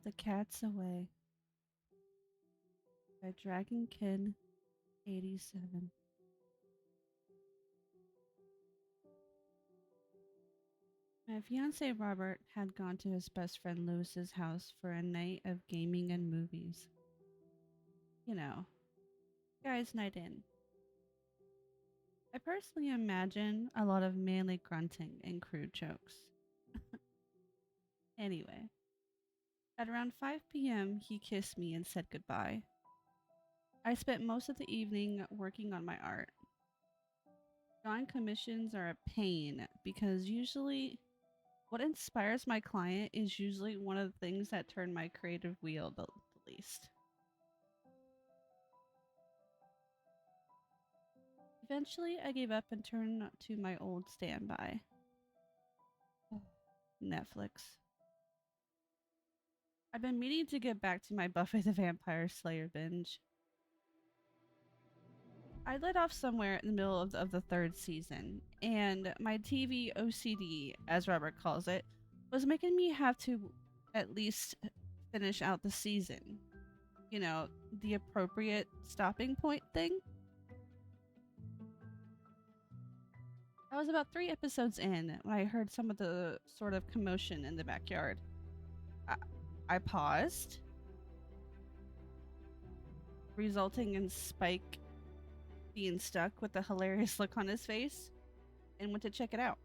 the Cats Away by Dragon Kid 87. My fiance Robert had gone to his best friend Lewis's house for a night of gaming and movies. You know, guys' night in. I personally imagine a lot of manly grunting and crude jokes. Anyway, at around 5 p.m., he kissed me and said goodbye. I spent most of the evening working on my art. Drawing commissions are a pain because usually what inspires my client is usually one of the things that turn my creative wheel the least. Eventually, I gave up and turned to my old standby, Netflix. I've been meaning to get back to my Buffy the Vampire Slayer binge. I let off somewhere in the middle of the third season, and my TV OCD, as Robert calls it, was making me have to at least finish out the season. You know, the appropriate stopping point thing. I was about 3 episodes in when I heard some of the sort of commotion in the backyard. I, I paused, resulting in Spike being stuck with a hilarious look on his face, and went to check it out.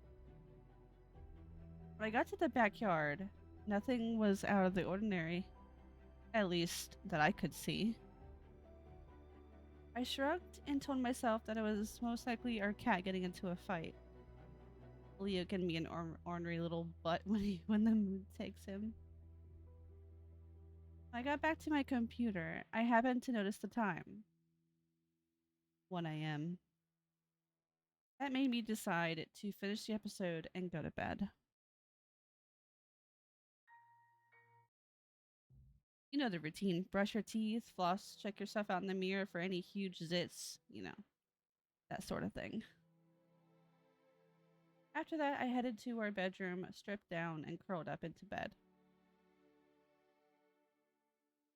When I got to the backyard, nothing was out of the ordinary, at least that I could see. I shrugged and told myself that it was most likely our cat getting into a fight. Leo can be an ornery little butt when the mood takes him. When I got back to my computer, I happened to notice the time. 1 a.m. That made me decide to finish the episode and go to bed. You know the routine: brush your teeth, floss, check yourself out in the mirror for any huge zits, that sort of thing. After that, I headed to our bedroom, stripped down, and curled up into bed.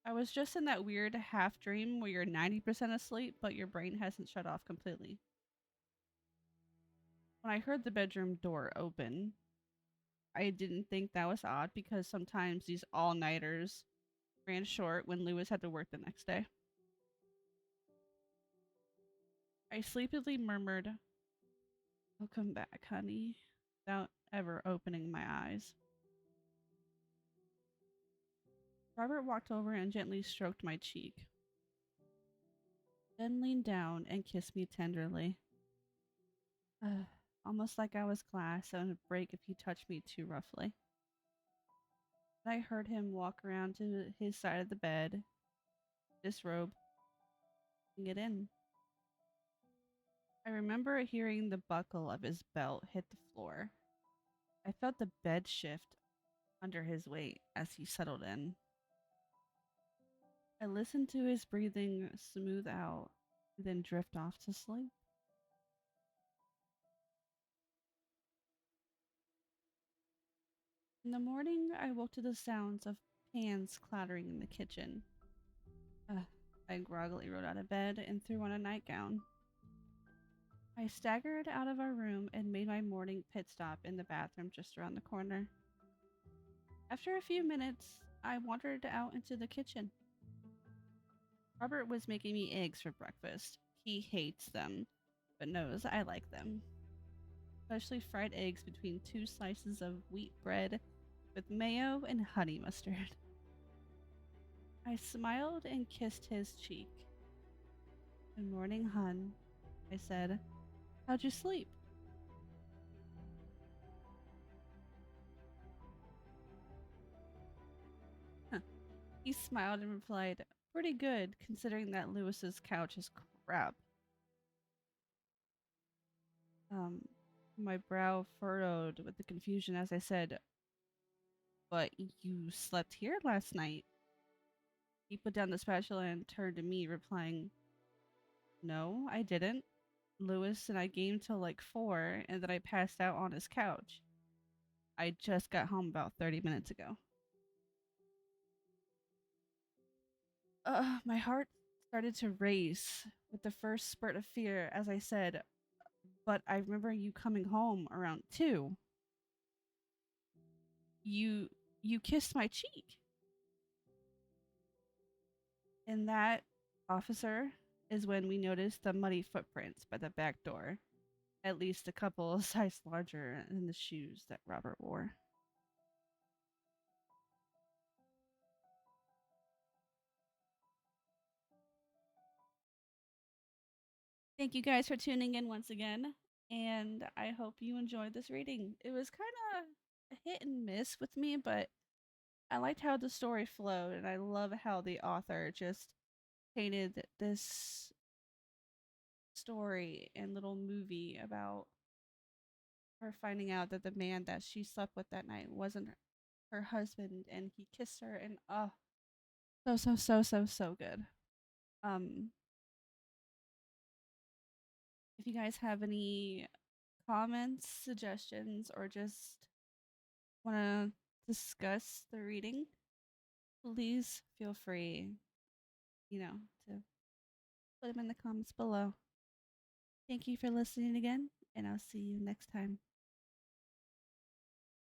I was just in that weird half dream where you're 90% asleep, but your brain hasn't shut off completely. When I heard the bedroom door open, I didn't think that was odd because sometimes these all nighters ran short when Lewis had to work the next day. I sleepily murmured, "I'll come back, honey," without ever opening my eyes. Robert walked over and gently stroked my cheek, then leaned down and kissed me tenderly. Almost like I was glass and would break if he touched me too roughly. I heard him walk around to his side of the bed, disrobe, and get in. I remember hearing the buckle of his belt hit the floor. I felt the bed shift under his weight as he settled in. I listened to his breathing smooth out, then drift off to sleep. In the morning, I woke to the sounds of pans clattering in the kitchen. Ugh, I groggily rolled out of bed and threw on a nightgown. I staggered out of our room and made my morning pit stop in the bathroom just around the corner. After a few minutes, I wandered out into the kitchen. Robert was making me eggs for breakfast. He hates them, but knows I like them, especially fried eggs between two slices of wheat bread with mayo and honey mustard. I smiled and kissed his cheek. "Good morning, hun," I said. "How'd you sleep?" Huh. He smiled and replied, "Pretty good, considering that Lewis's couch is crap." Um, my brow furrowed with the confusion as I said, "But you slept here last night." He put down the spatula and turned to me, replying, "No, I didn't. Lewis and I gamed till like 4, and then I passed out on his couch. I just got home about 30 minutes ago." My heart started to race with the first spurt of fear as I said, "But I remember you coming home around 2. You you kissed my cheek." And that, officer, is when we noticed the muddy footprints by the back door, at least a couple of sizes larger than the shoes that Robert wore. Thank you guys for tuning in once again, and I hope you enjoyed this reading. It was kind of hit and miss with me, but I liked how the story flowed, and I love how the author just painted this story and little movie about her finding out that the man that she slept with that night wasn't her husband, and he kissed her, and oh, so good. Um, if you guys have any comments, suggestions, or just want to discuss the reading, please feel free, to put them in the comments below. Thank you for listening again, and I'll see you next time.